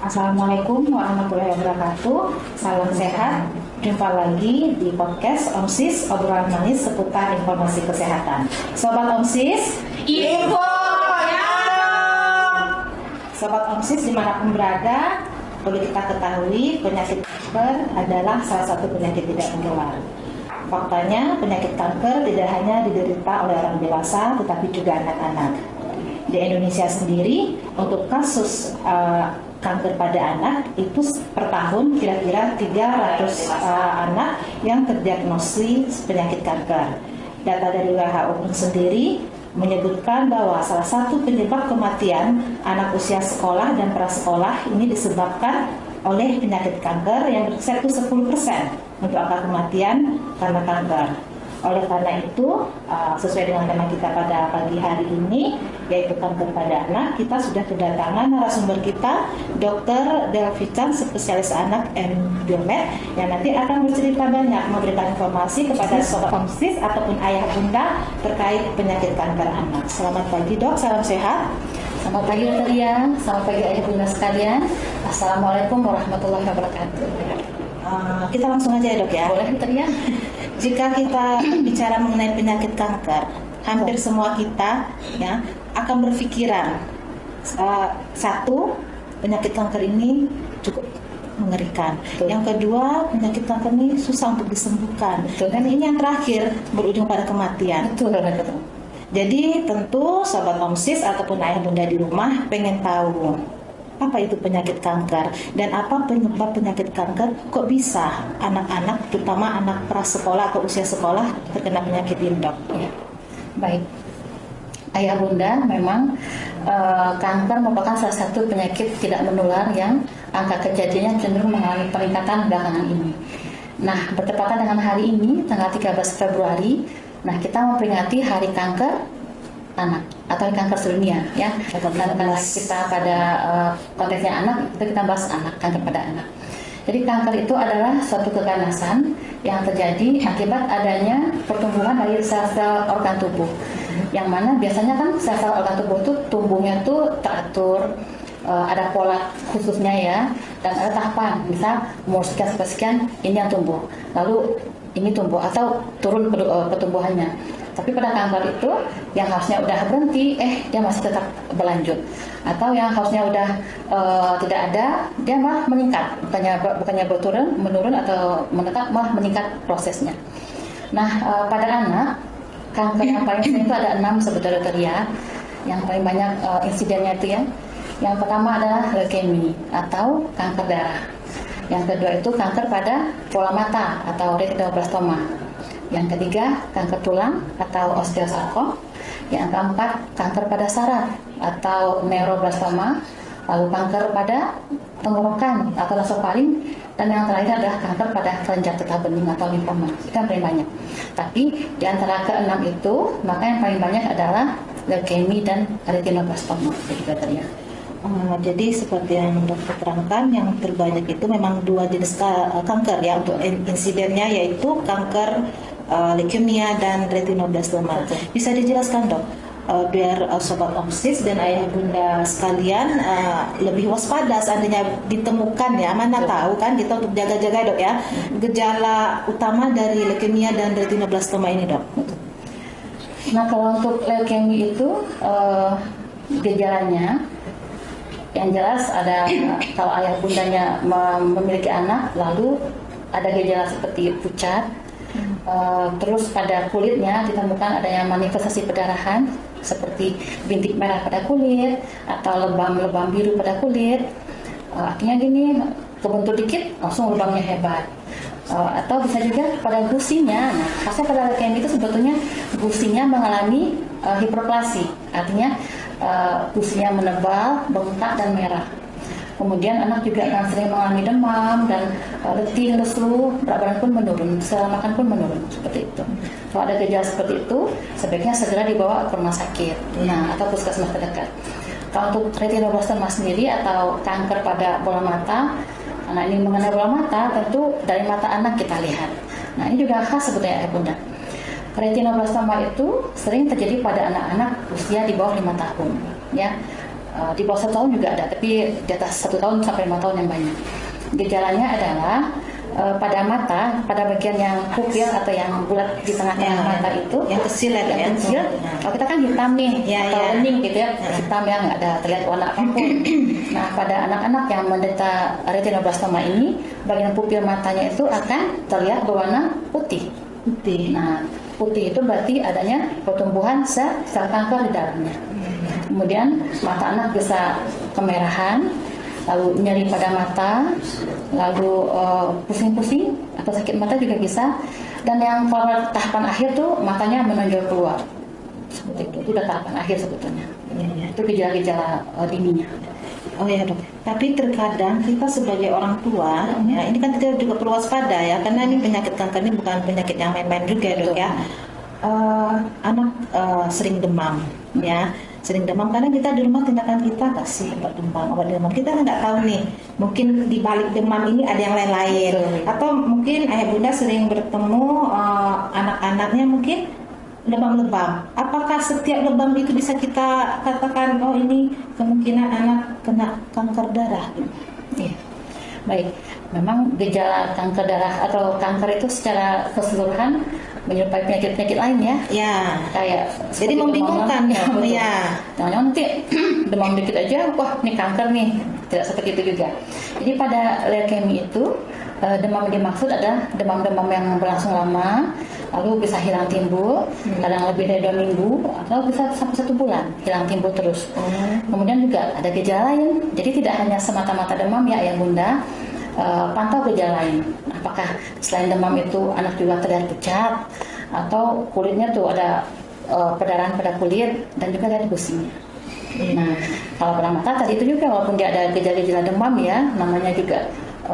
Assalamualaikum warahmatullahi wabarakatuh. Salam sehat. Jumpa lagi di podcast OMSIS, obrolan manis seputar informasi kesehatan. Sobat OMSIS, info ya. Sobat OMSIS dimanapun berada, perlu kita ketahui penyakit kanker adalah salah satu penyakit tidak menular. Faktanya penyakit kanker tidak hanya diderita oleh orang dewasa, tetapi juga anak-anak. Di Indonesia sendiri, untuk kasus kanker pada anak itu per tahun kira-kira 300 anak yang terdiagnosis penyakit kanker. Data dari WHO pun sendiri menyebutkan bahwa salah satu penyebab kematian anak usia sekolah dan prasekolah ini disebabkan oleh penyakit kanker yang berkisar 10% untuk angka kematian karena kanker. Oleh karena itu, sesuai dengan tema kita pada pagi hari ini, yaitu kanker pada anak, kita sudah kedatangan narasumber kita, Dr. Delvi Chan, spesialis anak Biomed, yang nanti akan bercerita banyak, memberikan informasi kepada sobat OMSIS ataupun ayah bunda terkait penyakit kanker anak. Selamat pagi dok, salam sehat. Selamat pagi Dr. Ria, selamat pagi ayah bunda sekalian. Assalamualaikum warahmatullahi wabarakatuh. Kita langsung aja ya dok ya. Boleh Dr. Ria? Jika kita bicara mengenai penyakit kanker, hampir semua kita ya akan berpikiran satu, penyakit kanker ini cukup mengerikan. Betul. Yang kedua, penyakit kanker ini susah untuk disembuhkan. Betul. Dan ini yang terakhir berujung pada kematian. Betul, betul. Jadi tentu sobat OMSIS ataupun ayah bunda di rumah pengen tahu apa itu penyakit kanker dan apa penyebab penyakit kanker, kok bisa anak-anak terutama anak prasekolah atau usia sekolah terkena penyakit ini dok? Ya. Baik, ayah bunda, memang kanker merupakan salah satu penyakit tidak menular yang angka kejadiannya cenderung mengalami peningkatan belakangan ini. Nah, bertepatan dengan hari ini tanggal 13 Februari, nah kita memperingati Hari Kanker Anak atau kanker sedunia ya. Karena kita pada konteksnya anak, kita bahas anak, kanker pada anak. Jadi kanker itu adalah suatu keganasan yang terjadi akibat adanya pertumbuhan dari sel-sel organ tubuh. Yang mana biasanya kan sel-sel organ tubuh itu tumbuhnya tuh teratur, ada pola khususnya ya, dan ada tahapan. Misal umur sekian ini yang tumbuh, lalu ini tumbuh atau turun pertumbuhannya. Tapi pada kanker itu yang harusnya udah berhenti, dia masih tetap berlanjut. Atau yang harusnya udah tidak ada, dia malah meningkat. Bukannya menurun atau menetap, malah meningkat prosesnya. Nah, pada anak, kanker yang paling sering itu ada 6 sebetulnya Ria. Yang paling banyak insidennya itu ya. Yang pertama adalah leukemia atau kanker darah. Yang kedua itu kanker pada bola mata atau retinoblastoma. Yang ketiga, kanker tulang atau osteosarkom. Yang keempat, kanker pada saraf atau neuroblastoma. Lalu kanker pada tenggorokan atau nasofaring. Dan yang terakhir adalah kanker pada kelenjar getah bening atau limfoma. Itu yang paling banyak. Tapi di antara ke-6 itu, maka yang paling banyak adalah leukemia dan retinoblastoma. Jadi seperti yang dokter terangkan, yang terbanyak itu memang 2 jenis kanker ya untuk insidennya, yaitu kanker leukemia dan retinoblastoma. Bisa dijelaskan dok, biar sobat OMSIS dan ayah bunda sekalian lebih waspada seandainya ditemukan ya, mana tahu kan kita untuk jaga-jaga dok ya, gejala utama dari leukemia dan retinoblastoma ini dok. Nah, kalau untuk leukemia itu gejalanya yang jelas ada, kalau ayah bundanya memiliki anak, lalu ada gejala seperti pucat, terus pada kulitnya ditemukan adanya manifestasi perdarahan seperti bintik merah pada kulit atau lebam-lebam biru pada kulit. Artinya gini, kebentur dikit langsung lebamnya hebat. Atau bisa juga pada gusinya. Nah, khasnya pada leukemia itu sebetulnya gusinya mengalami hiperplasi, artinya gusinya menebal, bengkak dan merah. Kemudian anak juga akan sering mengalami demam dan letih, lesu, berat badan pun menurun, selera makan pun menurun, seperti itu. Kalau ada gejala seperti itu, sebaiknya segera dibawa ke rumah sakit, atau puskesmas terdekat. Kalau untuk retinoblastoma sendiri atau kanker pada bola mata, nah ini mengenai bola mata, tentu dari mata anak kita lihat. Nah ini juga khas sebetulnya ya bunda. Retinoblastoma itu sering terjadi pada anak-anak usia di bawah 5 tahun, ya. Di bawah 1 tahun juga ada, tapi di atas 1 tahun sampai 5 tahun yang banyak. Gejalanya adalah pada mata, pada bagian yang pupil atau yang bulat di tengah-tengah mata itu, yang kecil ya, yang kecil. Kalau kita kan hitam nih, atau bening gitu ya, hitam yang nggak ada terlihat warna apapun. Nah, pada anak-anak yang menderita retinoblastoma ini, bagian pupil matanya itu akan terlihat berwarna putih. Nah, putih itu berarti adanya pertumbuhan sel kanker di dalamnya. Kemudian mata anak bisa kemerahan, lalu nyeri pada mata, lalu pusing-pusing atau sakit mata juga bisa. Dan yang pada tahapan akhir tuh matanya menonjol keluar, seperti itu udah tahapan akhir sebetulnya. Itu gejala-gejala dininya. Oh ya dok, tapi terkadang kita sebagai orang tua, ya ini kan kita juga perlu waspada ya, karena ini penyakit kanker ini bukan penyakit yang main-main juga ya dok ya. Anak sering demam, ya sering demam karena kita di rumah tindakan kita kasih obat demam, kita nggak tahu nih, mungkin di balik demam ini ada yang lain-lain, atau mungkin ayah bunda sering bertemu anak-anaknya mungkin lebam-lebam. Apakah setiap lebam itu bisa kita katakan oh ini kemungkinan anak kena kanker darah? Iya. Baik, memang gejala kanker darah atau kanker itu secara keseluruhan menyerupai penyakit-penyakit lain ya. Ya. Kayak jadi membingungkan ya. Ya. Jangan nanti demam dikit aja, wah ini kanker nih. Tidak seperti itu juga. Jadi pada leukemia itu demam yang dimaksud adalah demam-demam yang berlangsung lama, lalu bisa hilang timbul, kadang lebih dari 2 minggu atau bisa sampai 1 bulan hilang timbul terus. Kemudian juga ada gejala lain. Jadi tidak hanya semata-mata demam ya ayah bunda, pantau gejala lain. Apakah selain demam itu anak juga terlihat pucat atau kulitnya tuh ada perdarahan pada kulit dan juga ada pusingnya. Nah, kalau pada mata tadi itu juga walaupun dia ada gejala-gejala demam ya, namanya juga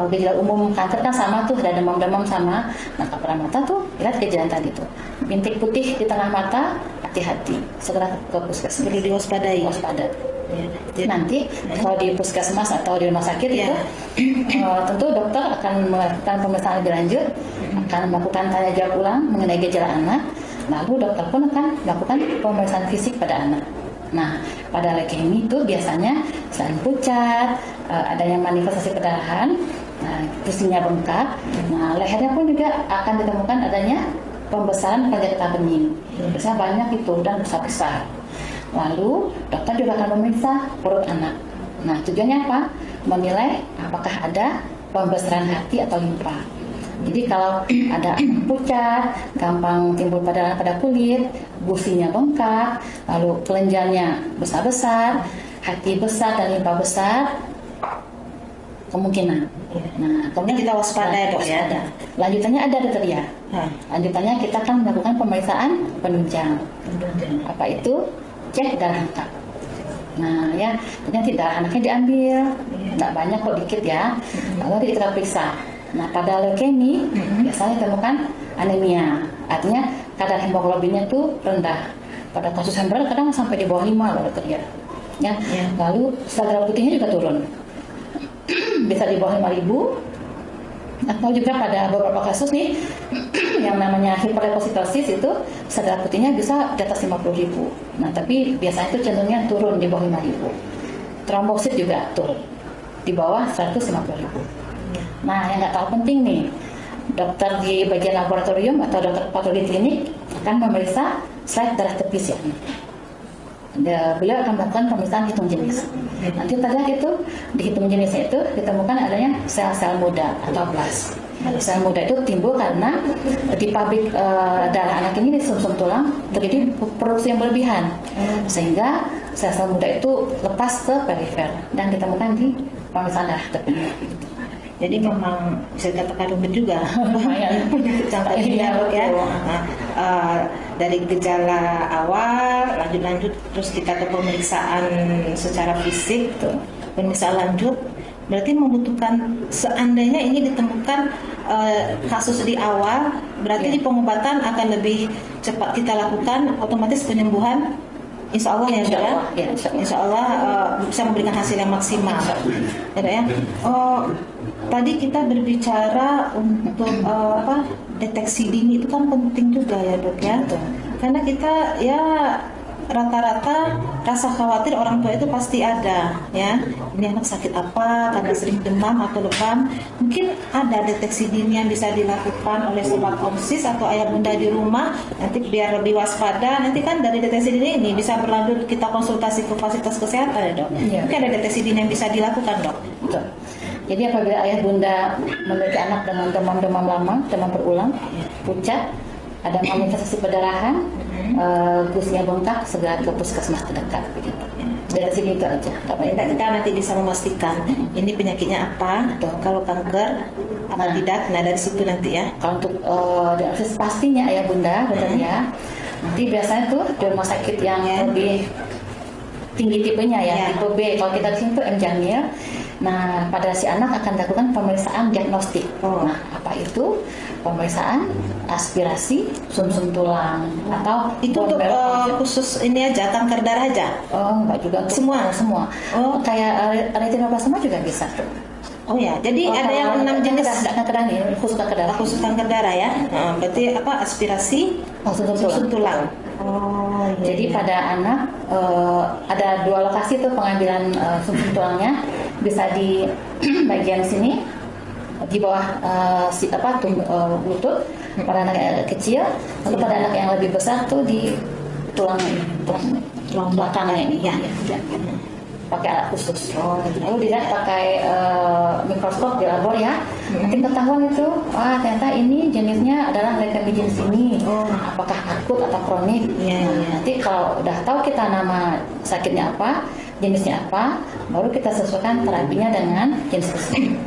gejala umum kanker kan sama tuh, ada demam-demam sama. Nah, kalau pada mata tuh lihat gejala tadi tuh, bintik putih di tengah mata, hati-hati, segera ke puskesmas. Perlu diwaspadai. Waspada. Ya. Jadi nanti kalau di puskesmas atau di rumah sakit itu tentu dokter akan melakukan pemeriksaan lebih lanjut, akan melakukan tanya jawab ulang mengenai gejala anak, lalu dokter pun akan melakukan pemeriksaan fisik pada anak. Nah, pada leukemia itu biasanya selain pucat, adanya manifestasi perdarahan, pusingnya bengkak, nah lehernya pun juga akan ditemukan adanya pembesaran pada getah bening. Biasanya banyak itu dan besar-besar. Lalu dokter juga akan memeriksa perut anak. Nah, tujuannya apa? Menilai apakah ada pembesaran hati atau limpa. Jadi kalau ada pucat, gampang timbul perdarahan pada kulit, gusinya bengkak, lalu kelenjarnya besar-besar, hati besar dan limpa besar, kemungkinan. Nah, kemudian kita waspada ya dok ya. Lanjutannya ada dokter ya. Lanjutannya kita akan melakukan pemeriksaan penunjang. Apa itu? Cek darah lengkap. Nah ya, nanti darah anaknya diambil, nggak banyak kok, dikit ya. Lalu kita periksa. Nah, pada leukemia biasanya ditemukan anemia, artinya kadar hemoglobinnya itu rendah. Pada kasus yang berat kadang sampai di bawah 5 loh dokter ya. Lalu sel darah putihnya juga turun, bisa di bawah 5.000. Atau juga pada beberapa kasus nih yang namanya hiperleukositosis itu sel darah putihnya bisa di atas 50.000. Nah, tapi biasanya itu cenderungnya turun di bawah 5.000. Trombosit juga turun di bawah 150.000. Nah, yang nggak tahu penting nih, dokter di bagian laboratorium atau dokter patologi klinik akan memeriksa slide darah tepis ya. Beliau akan melakukan pemeriksaan hitung jenis. Nanti pada itu di hitung jenisnya itu ditemukan adanya sel-sel muda atau blast. Sel muda itu timbul karena di pabrik darah anak ini di sumsum tulang terjadi produksi yang berlebihan, sehingga sel-sel muda itu lepas ke perifer dan ditemukan di pemeriksaan darah tepis. Jadi memang bisa dikatakan rumit juga. Penyakit kanker ini ya dok ya. Dari gejala awal, lanjut terus kita ke pemeriksaan secara fisik, pemeriksaan lanjut. Berarti membutuhkan, seandainya ini ditemukan kasus di awal, berarti di pengobatan akan lebih cepat kita lakukan, otomatis penyembuhan Insya Allah ya, Insya Allah bisa memberikan hasil yang maksimal. Ya. Tadi kita berbicara untuk deteksi dini itu kan penting juga ya dok ya. Karena kita ya rata-rata rasa khawatir orang tua itu pasti ada, ya. Ini anak sakit apa, karena sering demam atau lebam. Mungkin ada deteksi dini yang bisa dilakukan oleh sobat OMSIS atau ayah bunda di rumah, nanti biar lebih waspada. Nanti kan dari deteksi dini ini bisa berlanjut kita konsultasi ke fasilitas kesehatan, ya dok. Mungkin ada deteksi dini yang bisa dilakukan, dok. Betul. Jadi apabila ayah bunda memiliki anak dengan demam-demam lama, demam berulang, pucat, ada manifestasi perdarahan, gusnya bengkak, segera ke puskesmas terdekat. Dari sini itu aja. Kita nanti bisa memastikan ini penyakitnya apa, kalau kanker apa tidak. Nah dari situ nanti ya. Kalau untuk diagnosis pastinya ayah bunda, benar ya. Nanti biasanya tuh di rumah sakit yang lebih tinggi tipenya ya, tipe B. Kalau kita di sini tuh M Jamil. Nah, pada si anak akan dilakukan pemeriksaan diagnostik. Nah, apa itu? Pemeriksaan aspirasi sumsum tulang atau itu untuk khusus ini aja, kanker darah aja? Oh, enggak juga. Semua. Oh, kayak retinoplasma juga bisa tuh. Oh ya, jadi ada yang 6 jenis kanker darah nih, khusus kanker darah. Khusus kanker darah ya. Berarti apa? Aspirasi sumsum tulang. Oh, iya, jadi pada anak ada 2 lokasi tuh pengambilan sumsum tulangnya, bisa di bagian sini di bawah lutut pada anak yang kecil, atau pada anak yang lebih besar tuh di tulang belakangnya ini ya. Pakai alat khusus. Lalu dilihat pakai mikroskop di labor ya. Nanti ketahuan itu, ternyata ini jenisnya adalah leukemia jenis ini. Apakah akut atau kronik? Nanti kalau udah tahu kita nama sakitnya apa, jenisnya apa, baru kita sesuaikan terapinya dengan jenis tersebut.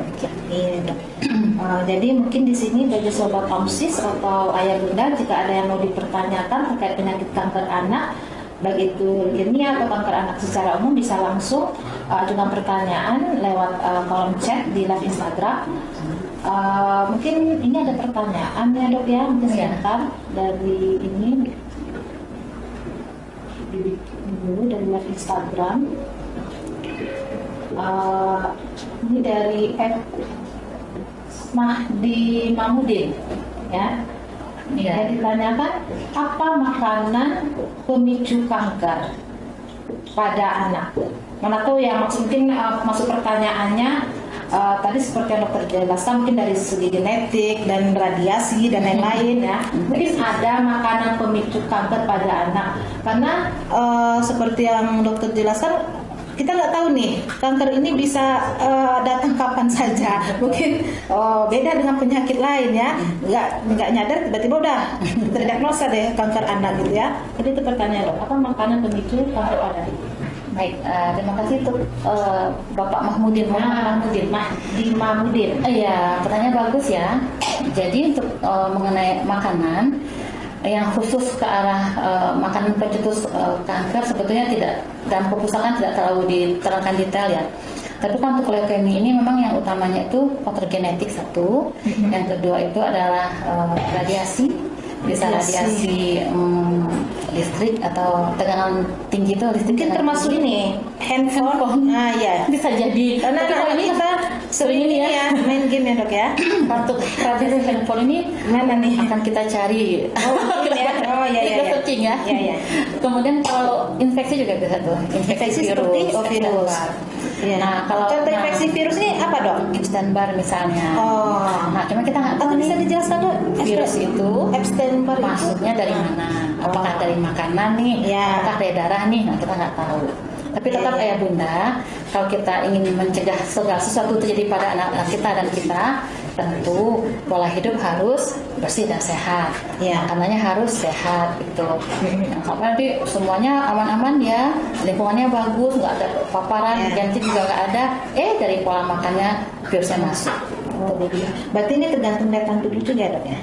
Jadi mungkin di sini bagi sobat OMSIS atau ayah bunda, jika ada yang mau dipertanyakan terkait penyakit kanker anak, baik itu leukemia atau kanker anak secara umum, bisa langsung ajukan pertanyaan lewat kolom chat di live Instagram. Mungkin ini ada pertanyaan ya dok ya, mungkin sebentar dari ini dulu dari live Instagram. Ini dari Mahdi Mahmudin ya. Ya, ditanyakan apa makanan pemicu kanker pada anak. Mana tahu ya, mungkin masuk pertanyaannya tadi seperti yang dokter jelaskan, mungkin dari segi genetik dan radiasi dan lain-lain ya. Mungkin ada makanan pemicu kanker pada anak, karena seperti yang dokter jelaskan, kita nggak tahu nih kanker ini bisa datang kapan saja. Mungkin beda dengan penyakit lain ya, nggak nyadar tiba-tiba udah terdiagnosa deh kanker anak gitu ya. Jadi itu pertanyaan dok, apa makanan pemicu kanker pada anak? Baik, terima kasih untuk Bapak Mahmudin. Mahmudin. Iya, pertanyaan bagus ya. Jadi untuk mengenai makanan yang khusus ke arah makanan pencetus kanker, sebetulnya tidak, dalam perpustakaan tidak terlalu diterangkan detail ya. Tapi kan untuk leukemia ini memang yang utamanya itu faktor genetik satu, yang kedua itu adalah radiasi, bisa radiasi listrik atau tegangan tinggi itu listrik. Mungkin termasuk ini handphone. Nah ya, bisa jadi. Karena ini kita sering ini ya main game ya dok ya. Untuk radiasi handphone ini mana nih akan kita cari. Kita searching ya. Kemudian kalau infeksi juga bisa tuh. Infeksi virus. Virus. Nah, kalau contoh infeksi virus ini apa dok? Epstein-Barr misalnya. Nah, cuma kita nggak tahu. Bisa dijelaskan dok? Virus itu Epstein-Barr masuknya dari mana? Apakah dari makanan nih? Apakah dari darah nih? Nah, kita nggak tahu. Tapi tetap ayah bunda, kalau kita ingin mencegah segala sesuatu terjadi pada anak-anak kita dan kita, tentu pola hidup harus bersih dan sehat. Makanannya harus sehat gitu. Sampai nanti semuanya aman-aman ya, lingkungannya bagus, nggak ada paparan, jantung juga nggak ada. Dari pola makannya virusnya masuk. Berarti ini tergantung daya tahan tubuh juga dok ya?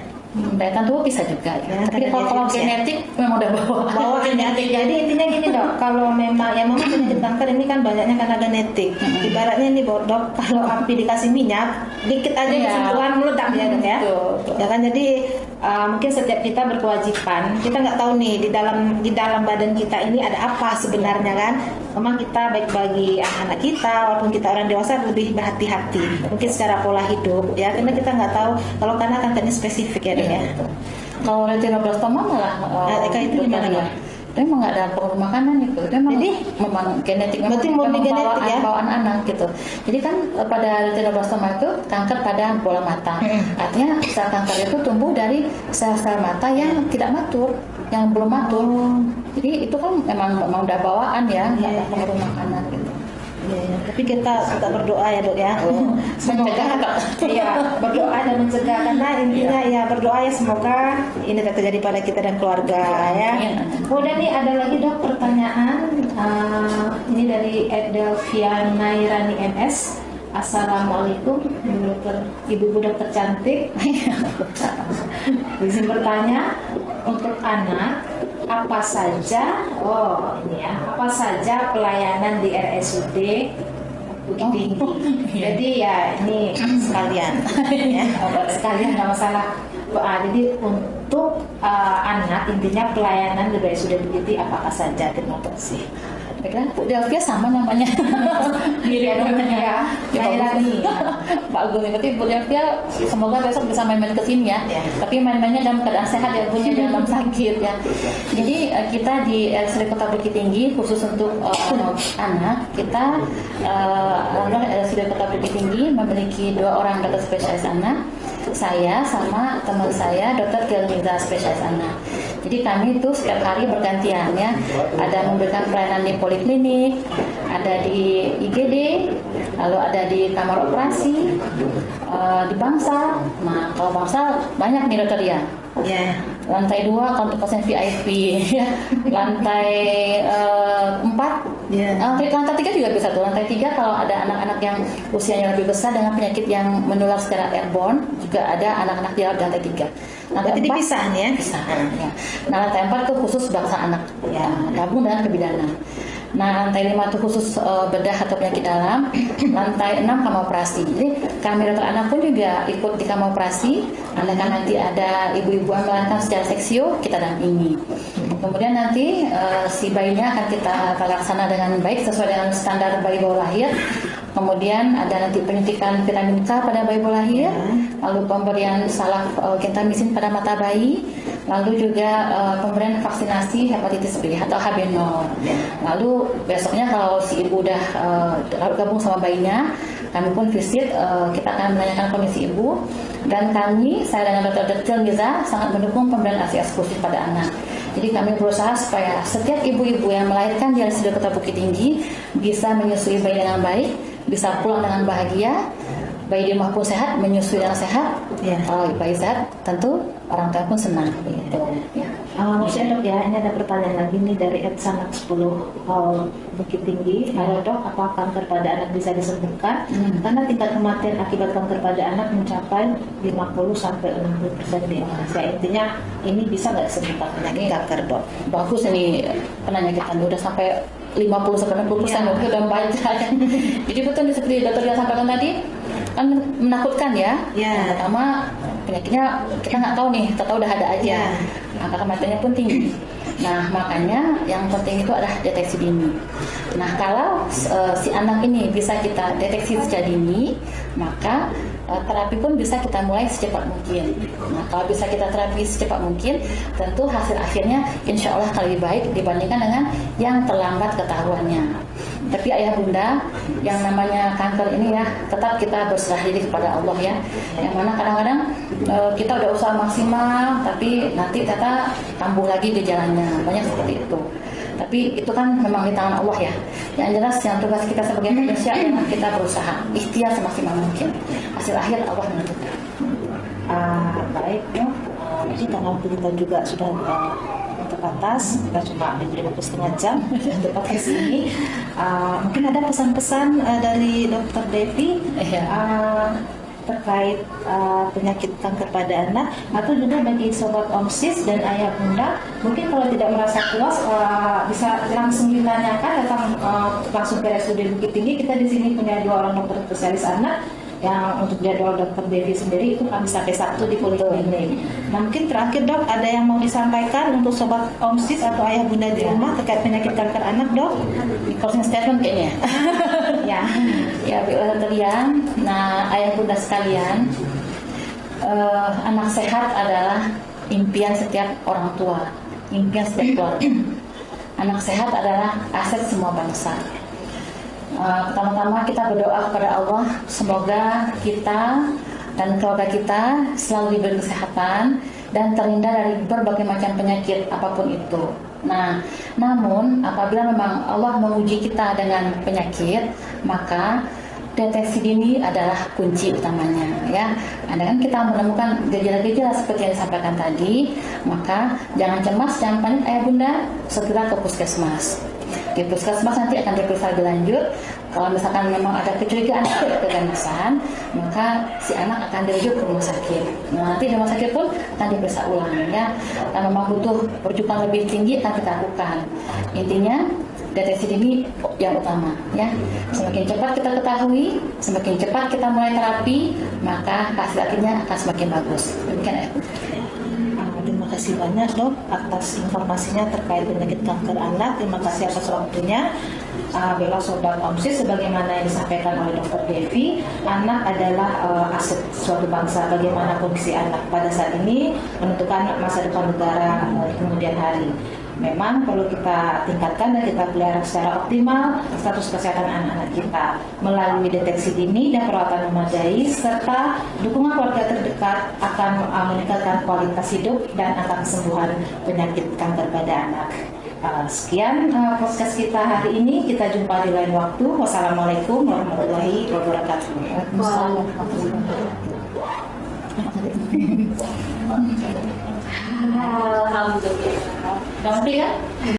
Daya tahan tubuh bisa juga ya. Tapi kalau genetik memang udah bawa genetik. Jadi intinya gini dok, kalau memang penyakit kanker ini kan banyaknya karena genetik. Ibaratnya ini dok, kalau api dikasih minyak, dikit aja kesimpulan meledak ya dok ya. Ya kan, jadi mungkin setiap kita berkewajiban, kita nggak tahu nih di dalam badan kita ini ada apa sebenarnya kan. Memang kita baik bagi anak-anak kita, walaupun kita orang dewasa lebih berhati-hati. Mungkin secara pola hidup ya, karena kita nggak tahu kalau kankernya spesifik ya dok ya. Kalau retinoblastoma malah itu gimana ya? Dia memang nggak ada pengaruh makanan itu. Dia memang genetik, berarti murni genetik ya? Bawaan anak gitu. Jadi kan pada retinoblastoma itu kanker pada bola mata. Artinya sel kanker itu tumbuh dari sel-sel mata yang tidak matur, yang belum matur. Jadi itu kan memang udah bawaan ya, nggak ada pengaruh makanan gitu. Ya. Tapi kita tetap berdoa ya dok ya. Mencegah kok. Iya, berdoa dan mencegah, karena intinya ya berdoa ya semoga ini tidak terjadi pada kita dan keluarga ya. Kemudian nih ada lagi dok pertanyaan, ini dari Delviana Irani MS. Assalamualaikum ibu dokter cantik. Izin bertanya, untuk anak apa saja apa saja pelayanan di RSUD Bukit Tinggi. Jadi ya ini sekalian ya, sekalian nggak masalah. Jadi untuk anak intinya pelayanan di RSUD Bukit Tinggi apakah saja? Terima kasih. Bu Delvia sama namanya. Mirip namanya ya. Nairani. Bagus. Berarti Bu Delvia semoga besok bisa main-main ke sini ya. Tapi main-mainnya dalam keadaan sehat ya, punya dalam sakit ya. Jadi kita di RSUD Kota Bukit Tinggi khusus untuk anak, kita RSUD Kota Bukit Tinggi memiliki 2 orang dokter spesialis anak. Saya sama teman saya Dr. Kelmiza spesialis anak. Jadi kami itu setiap hari bergantian ya. Ada memberikan pelayanan di poliklinik, ada di IGD, lalu ada di kamar operasi, di Bangsal. Nah kalau Bangsal banyak nih dokter ya. Yeah. Lantai 2 untuk pasien VIP ya. Lantai 4 lantai 3 juga bisa tuh. Lantai 3 kalau ada anak-anak yang usianya lebih besar dengan penyakit yang menular secara airborne, juga ada anak-anak di lantai 3. Lantai 4 dipisah ya? Pisah, ya. Nah lantai 4 itu khusus bangsa anak ya, gabung dengan kebidanan. Nah lantai 5 itu khusus bedah atau penyakit dalam. Lantai 6 kamar operasi. Jadi kami dokter anak pun juga ikut di kamar operasi. Andaikan nanti ada ibu-ibu yang melahirkan secara seksio, kita dampingi. Kemudian nanti si bayinya akan kita laksana dengan baik sesuai dengan standar bayi baru lahir. Kemudian ada nanti penyuntikan vitamin K pada bayi baru lahir, lalu pemberian salak gentamisin pada mata bayi, lalu juga pemberian vaksinasi hepatitis B atau HB0. Lalu besoknya kalau si ibu udah gabung sama bayinya, kami pun visit, kita akan menanyakan kondisi ibu, dan kami, saya dengan Dr. Kelmiza sangat mendukung pemberian ASI eksklusif pada anak. Jadi kami berusaha supaya setiap ibu-ibu yang melahirkan di RSUD Kota Bukit Tinggi bisa menyusui bayi dengan baik, bisa pulang dengan bahagia, bayi di rumah pun sehat, menyusui dengan sehat. Kalau bayi sehat, tentu orang tua pun senang. Gitu. Maksudnya dok ya, ini ada pertanyaan lagi nih dari Sanak 10 Bukit Tinggi. Halo dok, apa kanker pada anak bisa disembuhkan? Karena tingkat kematian akibat kanker pada anak mencapai 50-60% di Indonesia. Intinya ini bisa nggak disembuhkan penyakit kanker dok? Bagus ini penanya kita udah sampai 50-60%, udah banyak. Jadi betul seperti dokter yang sampaikan tadi, kan menakutkan ya. Yang pertama penyakitnya kita nggak tahu nih, kita tahu udah ada aja. Angka kematiannya pun tinggi. Nah makanya yang penting itu adalah deteksi dini. Nah kalau si anak ini bisa kita deteksi sejak dini, maka terapi pun bisa kita mulai secepat mungkin. Nah kalau bisa kita terapi secepat mungkin, tentu hasil akhirnya insya Allah lebih baik dibandingkan dengan yang terlambat ketahuannya. Tapi ayah bunda, yang namanya kanker ini ya, tetap kita berserah diri kepada Allah ya. Yang mana kadang-kadang kita udah usaha maksimal, tapi nanti kata kambuh lagi gejalanya, banyak seperti itu. Tapi itu kan memang di tangan Allah ya. Yang jelas yang tugas kita sebagai manusia adalah kita berusaha, ikhtiar semaksimal mungkin. Hasil akhir Allah menentukan. Baik ya. Jadi karena waktu kita juga sudah terbatas, kita cuma diberi waktu setengah jam untuk podcast ini. Mungkin ada pesan-pesan dari Dr. Devi terkait penyakit kanker pada anak, atau juga bagi sobat OMSIS dan ayah bunda, mungkin kalau tidak merasa puas bisa langsung ditanyakan, datang langsung ke RSUD Bukit Tinggi. Kita di sini punya 2 orang dokter spesialis anak. Yang untuk jadwal dokter Devi sendiri itu kami sampai Sabtu di poliklinik. Nah mungkin terakhir dok, ada yang mau disampaikan untuk sobat OMSIS atau ayah bunda di rumah terkait penyakit kanker anak dok? Closing statement kayaknya. Ya kalian, nah ayah bunda sekalian, anak sehat adalah impian setiap orang tua, impian setiap keluarga. Anak sehat adalah aset semua bangsa. Pertama-tama kita berdoa kepada Allah, semoga kita dan keluarga kita selalu diberi kesehatan dan terhindar dari berbagai macam penyakit apapun itu. Nah, namun apabila memang Allah menguji kita dengan penyakit, maka deteksi dini adalah kunci utamanya, ya. Andaikan kita menemukan gejala-gejala seperti yang disampaikan tadi, maka jangan cemas, jangan panik, ayah bunda, segera ke puskesmas. Di puskesmas nanti akan diperiksa lebih lanjut. Kalau misalkan memang ada kecurigaan keganasan, maka si anak akan dirujuk ke rumah sakit. Nah, nanti di rumah sakit pun akan diperiksa ulang, ya. Kalau memang butuh rujukan lebih tinggi akan kita lakukan. Intinya deteksi dini yang utama, ya. Semakin cepat kita ketahui, semakin cepat kita mulai terapi, maka hasil akhirnya akan semakin bagus. Demikian ya. Terima kasih banyak dok atas informasinya terkait penyakit kanker anak. Terima kasih atas waktunya. Bella Sobat Omsis, sebagaimana yang disampaikan oleh Dr. Devi, anak adalah aset suatu bangsa. Bagaimana kondisi anak pada saat ini menentukan masa depan negara di kemudian hari. Memang perlu kita tingkatkan dan kita pelihara secara optimal status kesehatan anak-anak kita melalui deteksi dini dan perawatan memadai serta dukungan keluarga terdekat akan meningkatkan kualitas hidup dan angka kesembuhan penyakit kanker pada anak. Sekian podcast kita hari ini. Kita jumpa di lain waktu. Wassalamualaikum warahmatullahi wabarakatuh. Alhamdulillah. Alhamdulillah.